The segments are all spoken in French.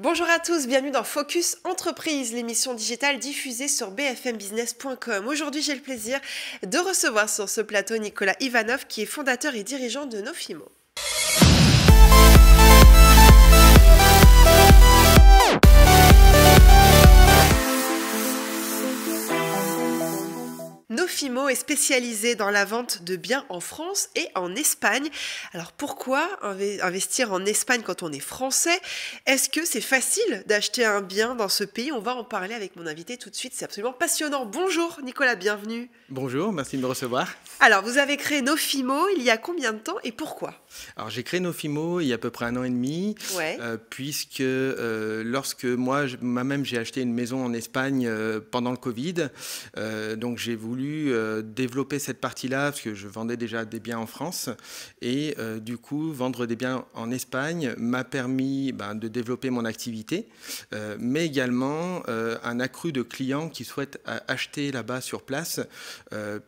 Bonjour à tous, bienvenue dans Focus Entreprise, l'émission digitale diffusée sur bfmbusiness.com. Aujourd'hui, j'ai le plaisir de recevoir sur ce plateau Nicolas Ivanov, qui est fondateur et dirigeant de Nofimo. Nofimo est spécialisé dans la vente de biens en France et en Espagne. Alors pourquoi investir en Espagne quand on est français? Est-ce que c'est facile d'acheter un bien dans ce pays? On va en parler avec mon invité tout de suite, c'est absolument passionnant. Bonjour Nicolas, bienvenue. Bonjour, merci de me recevoir. Alors vous avez créé Nofimo il y a combien de temps et pourquoi? Alors j'ai créé Nofimo il y a à peu près 1 an et demi, puisque lorsque moi-même j'ai acheté une maison en Espagne pendant le Covid, donc j'ai voulu développer cette partie-là parce que je vendais déjà des biens en France et du coup vendre des biens en Espagne m'a permis de développer mon activité, mais également un accru de clients qui souhaitent acheter là-bas sur place,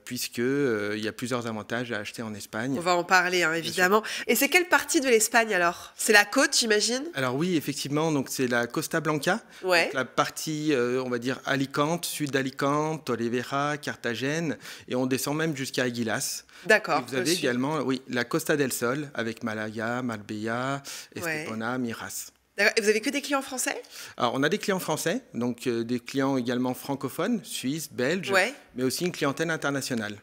puisqu'il y a plusieurs avantages à acheter en Espagne. On va en parler évidemment. Et c'est quelle partie de l'Espagne alors? C'est la côte, j'imagine? Alors oui, effectivement, donc c'est la Costa Blanca, donc la partie, on va dire, Alicante, sud d'Alicante, Oliveira, Carthagène, et on descend même jusqu'à Aguilas. D'accord. Vous avez également, oui, la Costa del Sol, avec Malaga, Marbella, Estepona, Miras. Et vous avez que des clients français? Alors, on a des clients français, donc des clients également francophones, suisses, belges, mais aussi une clientèle internationale.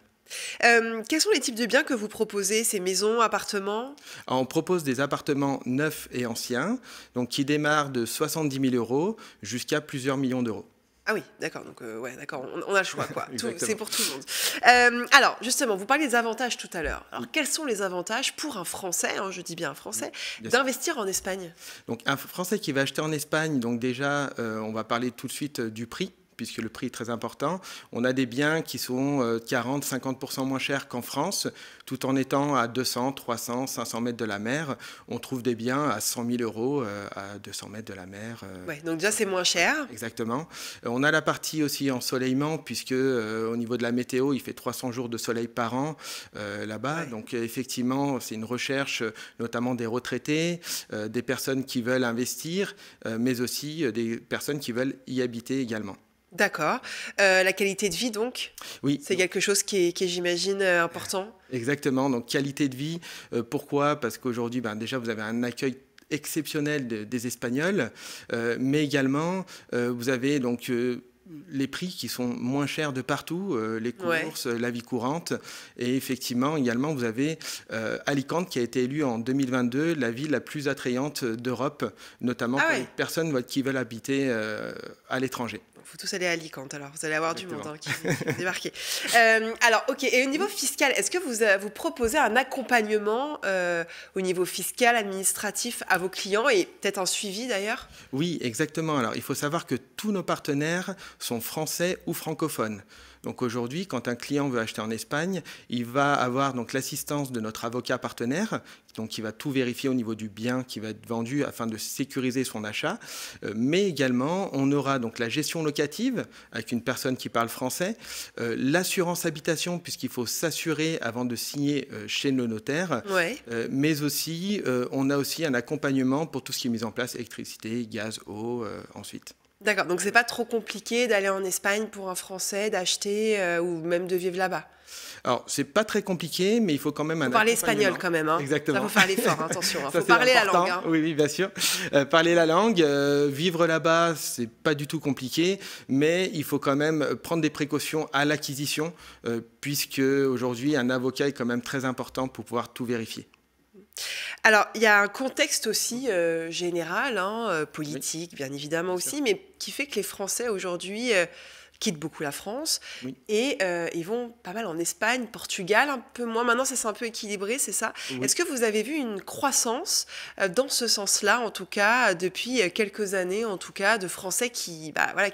Quels sont les types de biens que vous proposez? Ces maisons, appartements? Alors, on propose des appartements neufs et anciens, donc qui démarrent de 70 000 € jusqu'à plusieurs millions d'euros. Ah oui, d'accord, donc d'accord, on a le choix, quoi. C'est pour tout le monde. Alors, justement, vous parlez des avantages tout à l'heure. Alors, quels sont les avantages pour un Français, je dis bien un Français, d'investir en Espagne? Donc, un Français qui va acheter en Espagne, donc déjà, on va parler tout de suite du prix, puisque le prix est très important. On a des biens qui sont 40-50% moins chers qu'en France, tout en étant à 200, 300, 500 mètres de la mer. On trouve des biens à 100 000 € à 200 mètres de la mer. Donc déjà, c'est moins cher. Exactement. On a la partie aussi ensoleillement, puisque au niveau de la météo, il fait 300 jours de soleil par an là-bas. Donc effectivement, c'est une recherche, notamment des retraités, des personnes qui veulent investir, mais aussi des personnes qui veulent y habiter également. D'accord. La qualité de vie, donc, oui, c'est quelque chose qui est j'imagine, important. Exactement. Donc, qualité de vie. Pourquoi? Parce qu'aujourd'hui, déjà, vous avez un accueil exceptionnel des Espagnols, mais également, vous avez donc les prix qui sont moins chers de partout, les courses, la vie courante. Et effectivement, également, vous avez Alicante qui a été élue en 2022 la ville la plus attrayante d'Europe, notamment pour les personnes qui veulent habiter à l'étranger. Il faut tous aller à Alicante, alors vous allez avoir du monde qui va débarquer. Alors, ok, et au niveau fiscal, est-ce que vous proposez un accompagnement au niveau fiscal, administratif à vos clients et peut-être un suivi d'ailleurs? Oui, exactement. Alors, il faut savoir que tous nos partenaires sont français ou francophones. Donc aujourd'hui, quand un client veut acheter en Espagne, il va avoir donc l'assistance de notre avocat partenaire, donc qui va tout vérifier au niveau du bien qui va être vendu afin de sécuriser son achat. Mais également, on aura donc la gestion locative avec une personne qui parle français, l'assurance habitation puisqu'il faut s'assurer avant de signer chez le notaire, mais aussi on a aussi un accompagnement pour tout ce qui est mis en place, électricité, gaz, eau, ensuite. D'accord, donc c'est pas trop compliqué d'aller en Espagne pour un Français, d'acheter ou même de vivre là-bas? Alors, c'est pas très compliqué, mais il faut quand même un parler espagnol quand même. Exactement. Ça, faut faire l'effort, attention. Il faut parler la langue. Oui, bien sûr. Parler la langue, vivre là-bas, c'est pas du tout compliqué, mais il faut quand même prendre des précautions à l'acquisition, puisque aujourd'hui, un avocat est quand même très important pour pouvoir tout vérifier. Alors, il y a un contexte aussi général, politique bien évidemment aussi, mais qui fait que les Français aujourd'hui quittent beaucoup la France et ils vont pas mal en Espagne, Portugal, un peu moins. Maintenant, ça s'est un peu équilibré, c'est ça? Est-ce que vous avez vu une croissance dans ce sens-là, en tout cas, depuis quelques années, en tout cas, de Français qui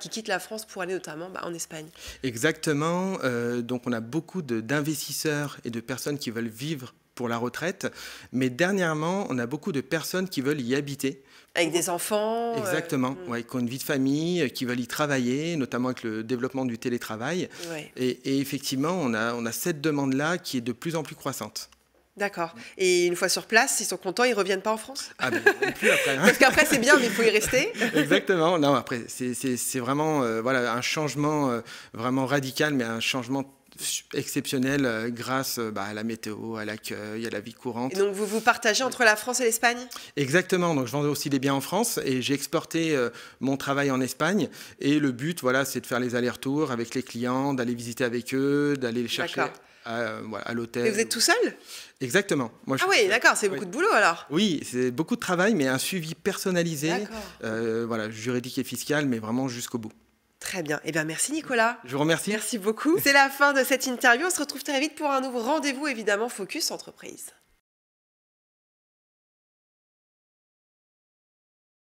quittent la France pour aller notamment en Espagne? Exactement. Donc, on a beaucoup d'investisseurs et de personnes qui veulent vivre pour la retraite, mais dernièrement, on a beaucoup de personnes qui veulent y habiter. Avec des enfants. Exactement, qui ont une vie de famille, qui veulent y travailler, notamment avec le développement du télétravail. Et effectivement, on a cette demande-là qui est de plus en plus croissante. D'accord. Et une fois sur place, ils sont contents, ils reviennent pas en France? Ah ben, plus après. Hein. Parce qu'après, c'est bien, mais il faut y rester. Exactement. Non, après, c'est vraiment voilà, un changement vraiment radical, mais un changement exceptionnel grâce à la météo, à l'accueil, à la vie courante. Et donc, vous partagez entre la France et l'Espagne? Exactement. Donc, je vendais aussi des biens en France et j'ai exporté mon travail en Espagne. Et le but, voilà, c'est de faire les allers-retours avec les clients, d'aller visiter avec eux, d'aller les chercher à l'hôtel. Et vous êtes tout seul? Exactement. Moi, oui, d'accord, c'est beaucoup de boulot alors. Oui, c'est beaucoup de travail, mais un suivi personnalisé, voilà, juridique et fiscal, mais vraiment jusqu'au bout. Très bien. Eh bien, merci Nicolas. Je vous remercie. Merci beaucoup. C'est la fin de cette interview. On se retrouve très vite pour un nouveau rendez-vous, évidemment, Focus Entreprise.